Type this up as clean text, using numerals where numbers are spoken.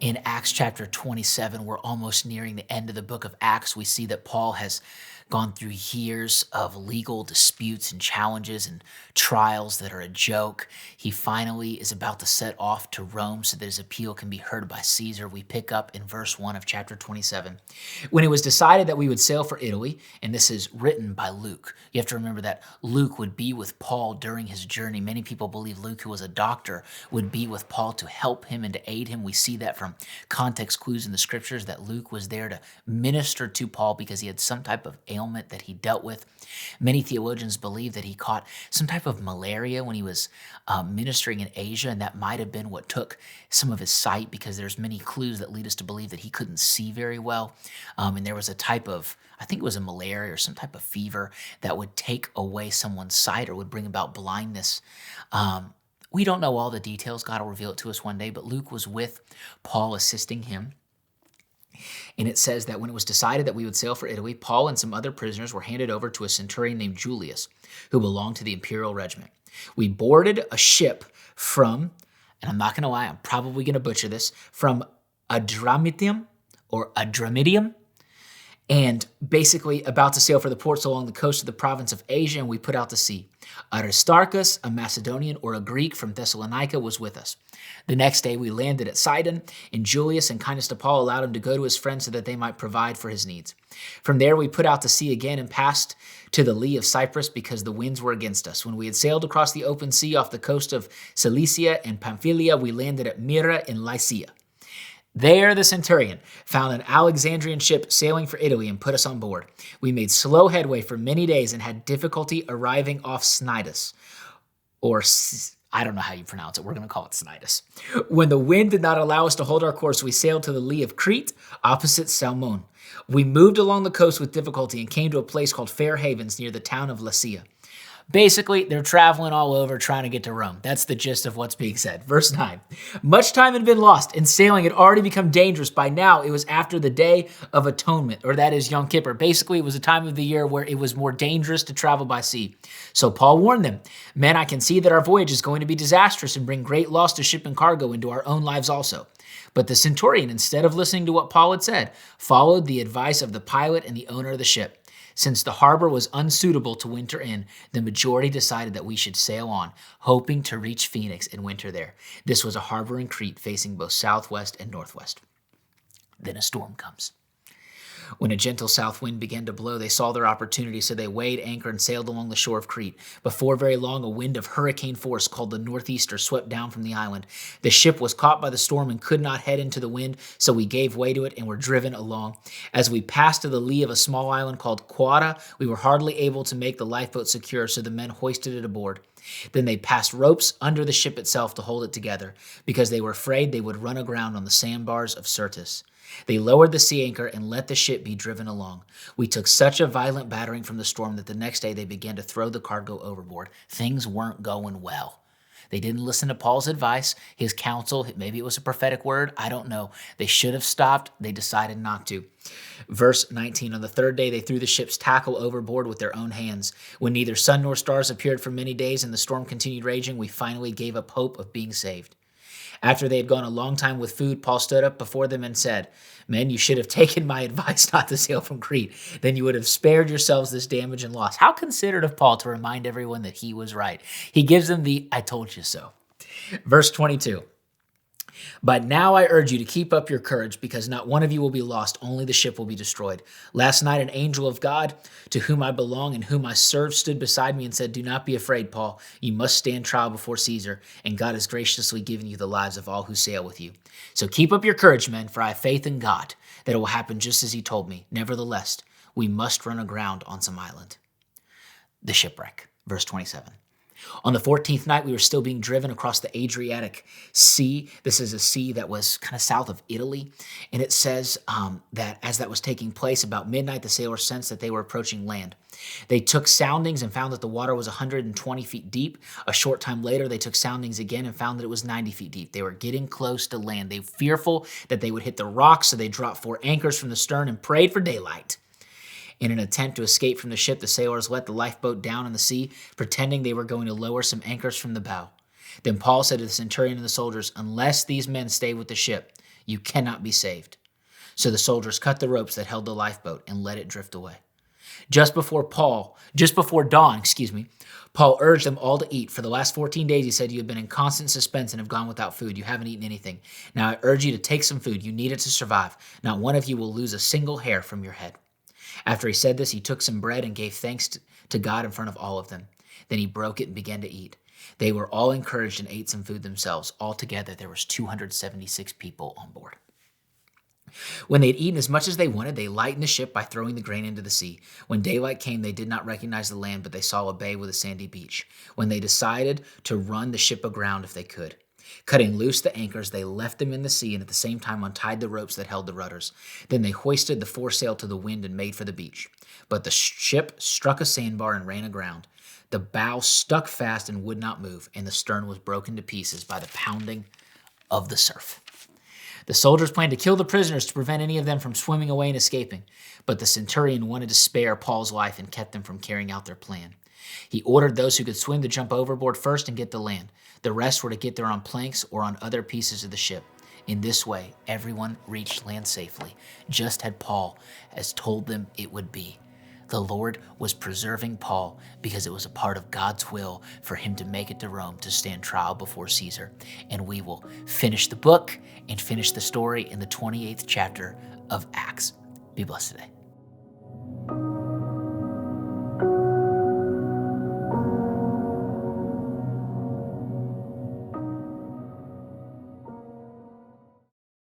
In Acts chapter 27, we're almost nearing the end of the book of Acts. We see that Paul has gone through years of legal disputes and challenges and trials that are a joke. He finally is about to set off to Rome so that his appeal can be heard by Caesar. We pick up in verse 1 of chapter 27. When it was decided that we would sail for Italy, and this is written by Luke. You have to remember that Luke would be with Paul during his journey. Many people believe Luke, who was a doctor, would be with Paul to help him and to aid him. We see that from context clues in the scriptures that Luke was there to minister to Paul because he had some type of ailment that he dealt with. Many theologians believe that he caught some type of malaria when he was ministering in Asia, and that might have been what took some of his sight, because there's many clues that lead us to believe that he couldn't see very well. And there was a type of, I think it was a malaria or some type of fever that would take away someone's sight or would bring about blindness. We don't know all the details. God will reveal it to us one day, but Luke was with Paul, assisting him. And it says that when it was decided that we would sail for Italy, Paul and some other prisoners were handed over to a centurion named Julius, who belonged to the imperial regiment. We boarded a ship from, and I'm not going to lie, I'm probably going to butcher this, from Adramyttium, and basically about to sail for the ports along the coast of the province of Asia, and we put out to sea. Aristarchus, a Macedonian or a Greek from Thessalonica, was with us. The next day we landed at Sidon, and Julius, in kindness to Paul, allowed him to go to his friends so that they might provide for his needs. From there we put out to sea again and passed to the lee of Cyprus because the winds were against us. When we had sailed across the open sea off the coast of Cilicia and Pamphylia, we landed at Myra in Lycia. There the centurion found an Alexandrian ship sailing for Italy and put us on board. We made slow headway for many days and had difficulty arriving off Cnidus, or I don't know how you pronounce it. We're going to call it Cnidus. When the wind did not allow us to hold our course, we sailed to the lee of Crete, opposite Salmon. We moved along the coast with difficulty and came to a place called Fair Havens near the town of Lasea. Basically, they're traveling all over trying to get to Rome. That's the gist of what's being said. Verse 9. Much time had been lost, and sailing had already become dangerous. By now, it was after the Day of Atonement, or that is Yom Kippur. Basically, it was a time of the year where it was more dangerous to travel by sea. So Paul warned them, "Men, I can see that our voyage is going to be disastrous and bring great loss to ship and cargo and to our own lives also." But the centurion, instead of listening to what Paul had said, followed the advice of the pilot and the owner of the ship. Since the harbor was unsuitable to winter in, the majority decided that we should sail on, hoping to reach Phoenix and winter there. This was a harbor in Crete facing both southwest and northwest. Then a storm comes. When a gentle south wind began to blow, they saw their opportunity, so they weighed anchor and sailed along the shore of Crete. Before very long, a wind of hurricane force called the northeaster swept down from the island. The ship was caught by the storm and could not head into the wind, so we gave way to it and were driven along. As we passed to the lee of a small island called Quada, we were hardly able to make the lifeboat secure, so the men hoisted it aboard. Then they passed ropes under the ship itself to hold it together, because they were afraid they would run aground on the sandbars of Syrtis. They lowered the sea anchor and let the ship be driven along. We took such a violent battering from the storm that the next day they began to throw the cargo overboard. Things weren't going well. They didn't listen to Paul's advice, his counsel. Maybe it was a prophetic word. I don't know. They should have stopped. They decided not to. Verse 19, on the third day, they threw the ship's tackle overboard with their own hands. When neither sun nor stars appeared for many days and the storm continued raging, we finally gave up hope of being saved. After they had gone a long time with food, Paul stood up before them and said, "Men, you should have taken my advice not to sail from Crete. Then you would have spared yourselves this damage and loss." How considerate of Paul to remind everyone that he was right. He gives them the "I told you so." Verse 22. "But now I urge you to keep up your courage, because not one of you will be lost, only the ship will be destroyed. Last night an angel of God, to whom I belong and whom I serve, stood beside me and said, 'Do not be afraid, Paul. You must stand trial before Caesar, and God has graciously given you the lives of all who sail with you. So keep up your courage, men, for I have faith in God that it will happen just as he told me. Nevertheless, we must run aground on some island.'" The shipwreck. Verse 27. On the 14th night, we were still being driven across the Adriatic Sea. This is a sea that was kind of south of Italy. And it says that as that was taking place, about midnight, the sailors sensed that they were approaching land. They took soundings and found that the water was 120 feet deep. A short time later, they took soundings again and found that it was 90 feet deep. They were getting close to land. They were fearful that they would hit the rocks, so they dropped 4 anchors from the stern and prayed for daylight. In an attempt to escape from the ship, the sailors let the lifeboat down in the sea, pretending they were going to lower some anchors from the bow. Then Paul said to the centurion and the soldiers, "Unless these men stay with the ship, You cannot be saved." So the soldiers cut the ropes that held the lifeboat and let it drift away. Just before dawn, Paul urged them all to eat. "For the last 14 days," he said, "you have been in constant suspense and have gone without food. You haven't eaten anything. Now I urge you to take some food. You need it to survive. Not one of you will lose a single hair from your head." After he said this, he took some bread and gave thanks to God in front of all of them. Then he broke it and began to eat. They were all encouraged and ate some food themselves. Altogether, there was 276 people on board. When they had eaten as much as they wanted, they lightened the ship by throwing the grain into the sea. When daylight came, they did not recognize the land, but they saw a bay with a sandy beach. When they decided to run the ship aground if they could. Cutting loose the anchors, they left them in the sea and at the same time untied the ropes that held the rudders. Then they hoisted the foresail to the wind and made for the beach. But the ship struck a sandbar and ran aground. The bow stuck fast and would not move, and the stern was broken to pieces by the pounding of the surf. The soldiers planned to kill the prisoners to prevent any of them from swimming away and escaping, but the centurion wanted to spare Paul's life and kept them from carrying out their plan. He ordered those who could swim to jump overboard first and get to land. The rest were to get there on planks or on other pieces of the ship. In this way, everyone reached land safely, just as Paul has told them it would be. The Lord was preserving Paul because it was a part of God's will for him to make it to Rome to stand trial before Caesar. And we will finish the book and finish the story in the 28th chapter of Acts. Be blessed today.